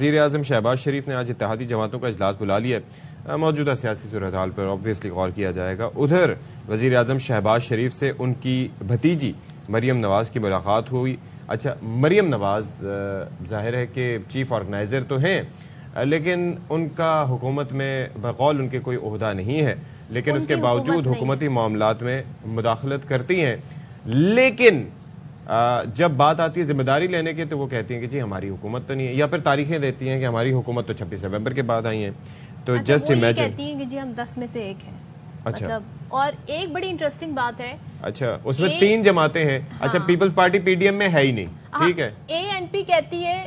وزیر اعظم شہباز شریف نے آج اتحادی جماعتوں کا اجلاس بلا لیا ہے۔ موجودہ سیاسی صورتحال پر آبویسلی غور کیا جائے گا۔ ادھر وزیر اعظم شہباز شریف سے ان کی بھتیجی مریم نواز کی ملاقات ہوئی۔ اچھا، مریم نواز ظاہر ہے کہ چیف آرگنائزر تو ہیں، لیکن ان کا حکومت میں بقول ان کے کوئی عہدہ نہیں ہے، لیکن اس کے باوجود حکومتی معاملات میں مداخلت کرتی ہیں۔ لیکن جب بات آتی ہے ذمہ داری لینے کی تو وہ کہتی ہیں کہ جی ہماری حکومت تو نہیں ہے، یا پھر تاریخیں دیتی ہیں کہ ہماری حکومت تو 26 نومبر کے بعد آئی ہیں۔ تو جسٹ امیجن کہتی ہیں کہ جی ہم 10 میں سے ایک ہیں۔ اچھا، اور ایک بڑی انٹرسٹنگ بات ہے، اچھا اس میں 3 جماعتیں ہیں۔ اچھا، people's party P D M میں ہے ہی نہیں، ٹھیک ہے۔ اے این پی کہتی ہے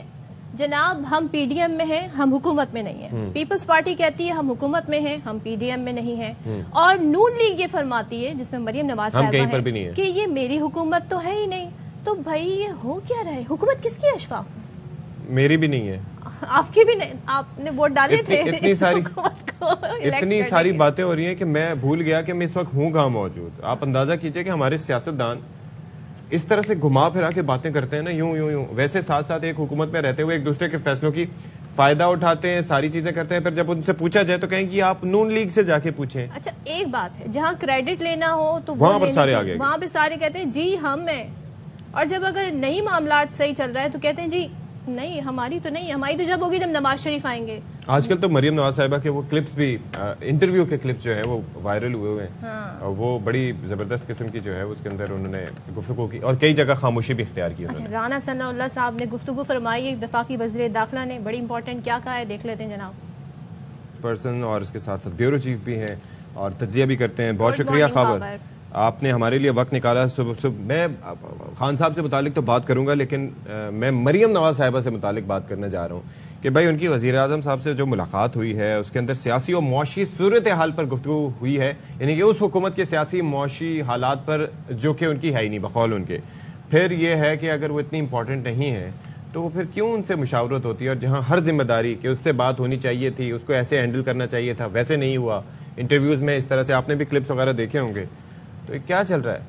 جناب ہم پی ڈی ایم میں ہیں، ہم حکومت میں نہیں ہیں۔ پیپلز پارٹی کہتی ہے ہم حکومت میں ہیں، ہم پی ڈی ایم میں نہیں ہیں۔ اور نون لیگ یہ فرماتی ہے، جس میں مریم نواز صاحبہ ہے، کہ یہ میری حکومت تو ہے ہی نہیں۔ تو بھائی یہ ہو کیا رہے؟ حکومت کس کی اشفاق؟ میری بھی نہیں ہے، آپ کی بھی نہیں، آپ نے ووٹ ڈالے تھے۔ اتنی ساری باتیں ہو رہی ہیں کہ میں بھول گیا کہ میں اس وقت ہوں کہاں موجود۔ آپ اندازہ کیجئے کہ ہمارے سیاستدان اس طرح سے گھما پھرا کے باتیں کرتے ہیں نا، یوں ویسے ساتھ ساتھ ایک حکومت میں رہتے ہوئے ایک دوسرے کے فیصلوں کی فائدہ اٹھاتے ہیں، ساری چیزیں کرتے ہیں، پھر جب ان سے پوچھا جائے تو کہیں کہ آپ نون لیگ سے جا کے پوچھیں۔ اچھا ایک بات ہے، جہاں کریڈٹ لینا ہو تو وہاں پر سارے آگے، وہاں پہ سارے کہتے ہیں جی ہم ہیں، اور جب اگر نہیں معاملات صحیح چل رہا ہے تو کہتے ہیں جی نہیں ہماری تو نہیں، ہماری تو جب ہوگی جب نواز شریف آئیں گے۔ آج کل تو مریم نواز صاحبہ کے وہ کلپس بھی انٹرویو کے کلپس جو ہیں وہ وائرل ہوئے ہیں، وہ بڑی زبردست قسم کی جو ہے اس کے اندر انہوں نے گفتگو کی اور کئی جگہ خاموشی بھی اختیار کی۔ رانا ثناء اللہ صاحب نے گفتگو فرمائی، وفاقی وزیر داخلہ نے بڑی امپورٹنٹ کیا کہا ہے، دیکھ لیتے ہیں جناب۔ پرسن اور اس کے ساتھ ساتھ بیورو چیف بھی ہیں اور تجزیہ بھی کرتے ہیں۔ بہت شکریہ خبر، آپ نے ہمارے لیے وقت نکالا۔ صبح میں خان صاحب سے متعلق تو بات کروں گا، لیکن میں مریم نواز صاحبہ سے متعلق بات کرنے جا رہا ہوں کہ بھائی ان کی وزیر اعظم صاحب سے جو ملاقات ہوئی ہے اس کے اندر سیاسی اور معاشی صورتحال پر گفتگو ہوئی ہے، یعنی کہ اس حکومت کے سیاسی معاشی حالات پر جو کہ ان کی ہے ہی نہیں بقول ان کے۔ پھر یہ ہے کہ اگر وہ اتنی امپورٹنٹ نہیں ہے تو وہ پھر کیوں ان سے مشاورت ہوتی ہے، اور جہاں ہر ذمہ داری کہ اس سے بات ہونی چاہیے تھی، اس کو ایسے ہینڈل کرنا چاہیے تھا، ویسے نہیں ہوا۔ انٹرویوز میں اس طرح سے آپ نے بھی کلپس وغیرہ دیکھے ہوں گے، تو کیا چل رہا ہے؟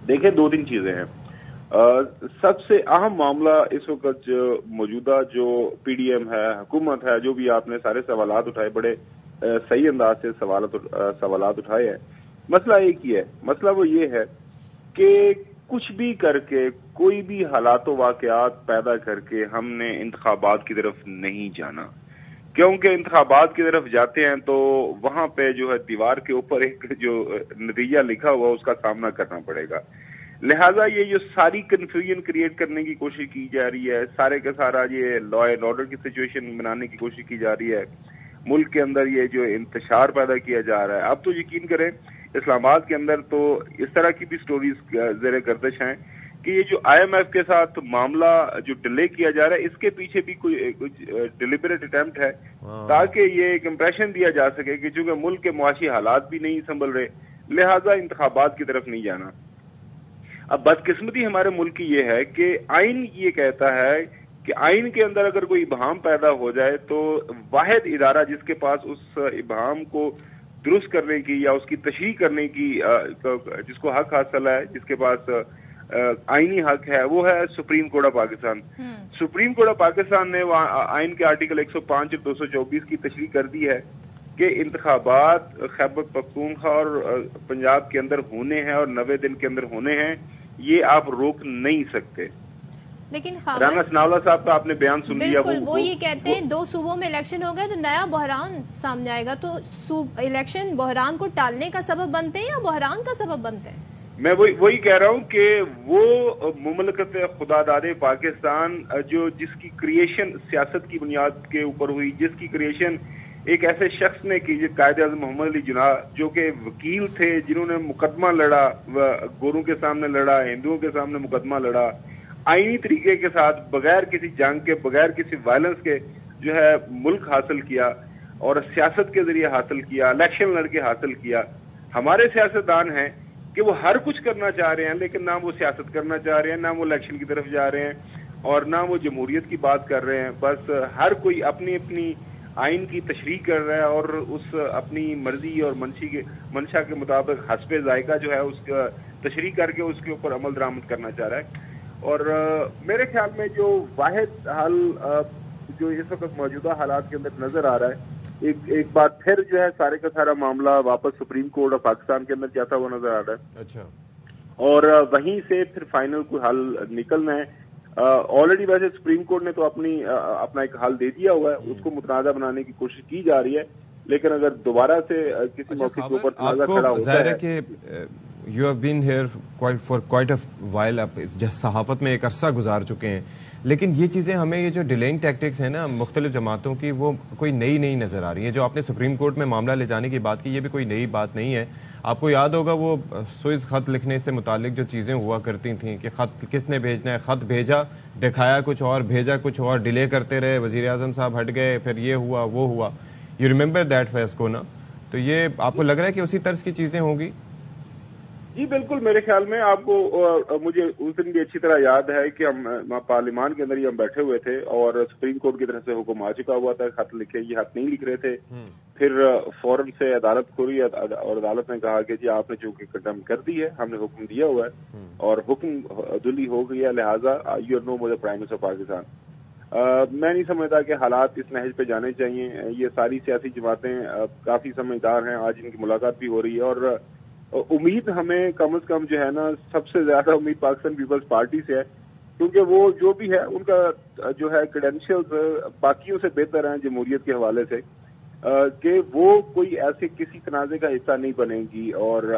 دیکھیں 2-3 چیزیں ہیں۔ سب سے اہم معاملہ اس وقت جو موجودہ جو پی ڈی ایم ہے، حکومت ہے، جو بھی آپ نے سارے سوالات اٹھائے، بڑے صحیح انداز سے سوالات اٹھائے ہیں۔ مسئلہ ایک ہی ہے، مسئلہ وہ یہ ہے کہ کچھ بھی کر کے، کوئی بھی حالات و واقعات پیدا کر کے ہم نے انتخابات کی طرف نہیں جانا، کیونکہ انتخابات کی طرف جاتے ہیں تو وہاں پہ جو ہے دیوار کے اوپر ایک جو نتیجہ لکھا ہوا اس کا سامنا کرنا پڑے گا۔ لہٰذا یہ جو ساری کنفیوژن کریٹ کرنے کی کوشش کی جا رہی ہے، سارے کا سارا یہ لا اینڈ آرڈر کی سچویشن بنانے کی کوشش کی جا رہی ہے، ملک کے اندر یہ جو انتشار پیدا کیا جا رہا ہے، اب تو یقین کریں اسلام آباد کے اندر تو اس طرح کی بھی سٹوریز زیر گردش ہیں کہ یہ جو آئی ایم ایف کے ساتھ معاملہ جو ڈیلے کیا جا رہا ہے، اس کے پیچھے بھی کچھ ڈیلیبریٹ اٹیمپٹ ہے تاکہ یہ ایک امپریشن دیا جا سکے کہ چونکہ ملک کے معاشی حالات بھی نہیں سنبھل رہے، لہٰذا انتخابات کی طرف نہیں جانا۔ اب بدقسمتی ہمارے ملک کی یہ ہے کہ آئین یہ کہتا ہے کہ آئین کے اندر اگر کوئی ابہام پیدا ہو جائے تو واحد ادارہ جس کے پاس اس ابہام کو درست کرنے کی یا اس کی تشریح کرنے کی جس کو حق حاصل ہے، جس کے پاس آئینی حق ہے، وہ ہے supreme court of Pakistan. Supreme court of Pakistan نے آئین کے آرٹیکل 105 اور 224 کی تشریح کر دی ہے کہ انتخابات خیبر پختونخوا اور پنجاب کے اندر ہونے ہیں اور 90 دن کے اندر ہونے ہیں، یہ آپ روک نہیں سکتے۔ لیکن رانا ثناء اللہ صاحب کا آپ نے بیان سن لیا، وہ یہ کہتے ہیں 2 صوبوں میں الیکشن ہو گئے تو نیا بحران سامنے آئے گا، تو الیکشن بحران کو ٹالنے کا سبب بنتے ہیں یا بحران کا سبب بنتے ہیں؟ میں وہی کہہ رہا ہوں کہ وہ مملکت خدا داد پاکستان جو جس کی کریشن سیاست کی بنیاد کے اوپر ہوئی، جس کی کریشن ایک ایسے شخص نے کی، قائد اعظم محمد علی جناح، جو کہ وکیل تھے، جنہوں نے مقدمہ لڑا، گوروں کے سامنے لڑا، ہندوؤں کے سامنے مقدمہ لڑا، آئینی طریقے کے ساتھ، بغیر کسی جنگ کے، بغیر کسی وائلنس کے جو ہے ملک حاصل کیا اور سیاست کے ذریعے حاصل کیا، الیکشن لڑ کے حاصل کیا۔ ہمارے سیاستدان ہیں کہ وہ ہر کچھ کرنا چاہ رہے ہیں، لیکن نہ وہ سیاست کرنا چاہ رہے ہیں، نہ وہ الیکشن کی طرف جا رہے ہیں، اور نہ وہ جمہوریت کی بات کر رہے ہیں۔ بس ہر کوئی اپنی اپنی آئین کی تشریح کر رہا ہے اور اس اپنی مرضی اور منشا کے مطابق حسب ذائقہ جو ہے اس کا تشریح کر کے اس کے اوپر عمل درآمد کرنا چاہ رہا ہے۔ اور میرے خیال میں جو واحد حل جو اس وقت موجودہ حالات کے اندر نظر آ رہا ہے، ایک بار پھر جو ہے سارے کا سارا معاملہ واپس سپریم کورٹ آف پاکستان کے اندر جاتا ہوا نظر آ رہا ہے. اچھا. اور وہیں سے پھر فائنل کوئی حل نکلنا ہے. آلریڈی ویسے سپریم کورٹ نے تو اپنا ایک حل دے دیا ہوا ہے، اس کو متنازع بنانے کی کوشش کی جا رہی ہے، لیکن اگر دوبارہ سے کسی موقع کے اوپر تنازع کھڑا ہوتا ہے کہ you have been here for quite a while, آپ صحافت میں ایک عرصہ گزار چکے ہیں، لیکن یہ چیزیں ہمیں یہ جو ڈیلینگ ٹیکٹکس ہیں نا مختلف جماعتوں کی، وہ کوئی نئی نظر آ رہی ہیں. جو آپ نے سپریم کورٹ میں معاملہ لے جانے کی بات کی، یہ بھی کوئی نئی بات نہیں ہے. آپ کو یاد ہوگا وہ سوئز خط لکھنے سے متعلق جو چیزیں ہوا کرتی تھیں کہ خط کس نے بھیجنا ہے، خط بھیجا، دکھایا کچھ اور، بھیجا کچھ اور، ڈیلے کرتے رہے، وزیر اعظم صاحب ہٹ گئے، پھر یہ ہوا وہ ہوا. یو ریمبر دیٹ فیس کو نا؟ تو یہ آپ کو لگ رہا ہے کہ اسی طرز کی چیزیں ہوں گی؟ جی بالکل، میرے خیال میں آپ کو مجھے اس دن بھی اچھی طرح یاد ہے کہ ہم پارلیمان کے اندر ہی ہم بیٹھے ہوئے تھے اور سپریم کورٹ کی طرف سے حکم آ چکا ہوا تھا، خط لکھے، یہ خط نہیں لکھ رہے تھے. پھر فوراً سے عدالت کھلی اور عدالت نے کہا کہ جی آپ نے چونکہ کنڈم کر دی ہے، ہم نے حکم دیا ہوا ہے اور حکم دلی ہو گئی ہے، لہٰذا you are no more prime minister Pakistan. میں نہیں سمجھتا کہ حالات اس نہج پہ جانے چاہیے. یہ ساری سیاسی جماعتیں کافی سمجھدار ہیں، آج ان کی ملاقات بھی ہو رہی ہے اور امید ہمیں کم از کم جو ہے نا سب سے زیادہ امید پاکستان پیپلز پارٹی سے ہے، کیونکہ وہ جو بھی ہے ان کا جو ہے کریڈینشیلز باقیوں سے بہتر ہیں جمہوریت کے حوالے سے، کہ وہ کوئی ایسے کسی تنازع کا حصہ نہیں بنے گی. اور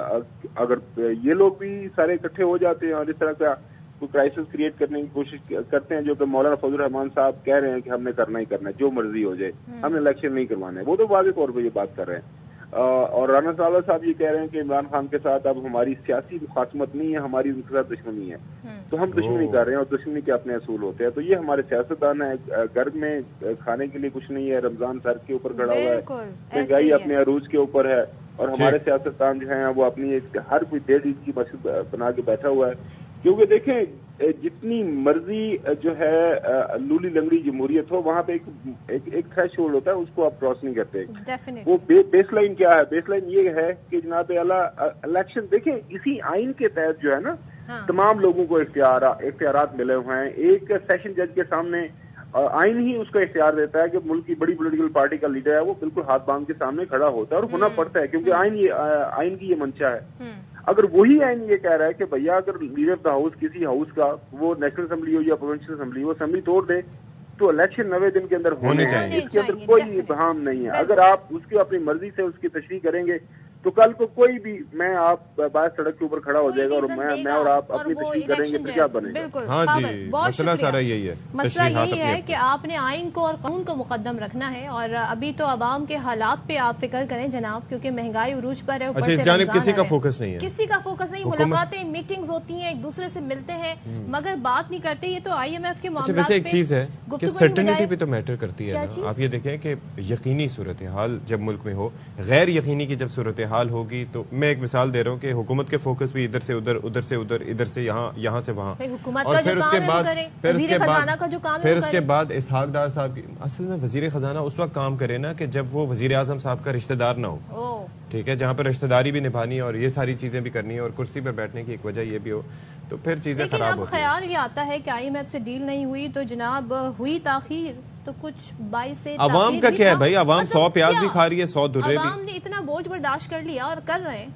اگر یہ لوگ بھی سارے اکٹھے ہو جاتے ہیں اور اس طرح کا کوئی کرائسس کریٹ کرنے کی کوشش کرتے ہیں، جو کہ مولانا فضل الرحمان صاحب کہہ رہے ہیں کہ ہم نے کرنا ہی کرنا ہے، جو مرضی ہو جائے، ہم نے الیکشن نہیں کروانے، وہ تو واضح طور پہ یہ بات کر رہے ہیں. اور رانا صاحب یہ کہہ رہے ہیں کہ عمران خان کے ساتھ اب ہماری سیاسی مخاصمت نہیں ہے، ہماری ان کے ساتھ دشمنی ہے. تو ہم دشمنی کر رہے ہیں اور دشمنی کے اپنے اصول ہوتے ہیں. تو یہ ہمارے سیاستدان ہیں. گھر میں کھانے کے لیے کچھ نہیں ہے، رمضان سر کے اوپر کھڑا ہوا ہے، مہنگائی اپنے عروج کے اوپر ہے، اور ہمارے سیاستدان جو ہیں وہ اپنی ہر کوئی 1.5 عید کی مسجد بنا کے بیٹھا ہوا ہے. کیونکہ دیکھیں جتنی مرضی جو ہے لولی لنگڑی جمہوریت ہو، وہاں پہ ایک تھریش ہولڈ ہوتا ہے، اس کو آپ کراس نہیں کرتے. وہ بیس لائن کیا ہے؟ بیس لائن یہ ہے کہ جناب اعلیٰ الیکشن دیکھیں اسی آئین کے تحت جو ہے نا تمام لوگوں کو اختیارات ملے ہوئے ہیں. ایک سیشن جج کے سامنے آئین ہی اس کو اختیار دیتا ہے کہ ملک کی بڑی پولیٹیکل پارٹی کا لیڈر ہے وہ بالکل ہاتھ باندھ کے سامنے کھڑا ہوتا ہے اور ہونا پڑتا ہے، کیونکہ آئین کی یہ منشا ہے. اگر وہی آئین یہ کہہ رہا ہے کہ بھیا اگر لیڈر آف دا ہاؤس کسی ہاؤس کا، وہ نیشنل اسمبلی ہو یا پروونشل اسمبلی، وہ اسمبلی توڑ دے تو الیکشن 90 دن کے اندر ہونے چاہیے. اس کے اندر کوئی ابہام نہیں ہے. اگر آپ اس کی اپنی مرضی سے اس کی تشریح کریں گے تو کل کو کوئی بھی میں آپ باہر سڑک کے اوپر کھڑا ہو جائے گا اور میں اور آپ اپنی تشریح کریں گے، پھر کیا بنے گا؟ ہاں جی، مسئلہ سارا یہی ہے. مسئلہ یہی ہے کہ آپ نے آئین کو اور قانون کو مقدم رکھنا ہے، اور ابھی تو عوام کے حالات پہ آپ فکر کریں جناب، کیونکہ مہنگائی عروج پر ہے. اچھا، اس جانب کسی کا فوکس نہیں ہے، کسی کا فوکس نہیں. ملاقاتیں، میٹنگز ہوتی ہیں، ایک دوسرے سے ملتے ہیں مگر بات نہیں کرتے. یہ تو آئی ایم ایف کے معاملات. ویسے ایک چیز ہے کہ سرٹنٹی بھی تو میٹر کرتی ہے نا. آپ یہ دیکھیں کہ یقینی صورتحال جب ملک میں ہو، غیر یقینی کی جب صورتحال ہوگی تو میں ایک مثال دے رہا ہوں کہ حکومت کے فوکس بھی ادھر سے ادھر، ادھر سے ادھر، ادھر سے یہاں، یہاں سے وہاں. اور پھر اس کے بعد اسحاق ڈار صاحب کی اصل میں وزیر خزانہ اس وقت کام کرے نا کہ جب وہ وزیر اعظم صاحب کا رشتہ دار نہ ہو. ٹھیک ہے، جہاں پر رشتہ داری بھی نبھانی ہے اور یہ ساری چیزیں بھی کرنی ہے اور کرسی پہ بیٹھنے کی ایک وجہ یہ بھی ہو، تو پھر چیزیں خراب ہوتی ہیں. خیال یہ آتا ہے کہ آئی ایم ایف سے ڈیل نہیں ہوئی تو جناب ہوئی تاخیر، تو کچھ باعث سے عوام کا کیا ہے بھائی؟ عوام 100 پیاز بھی کھا رہی ہے، 100 درے بھی. عوام نے اتنا بوجھ برداشت کر لیا اور کر رہے ہیں.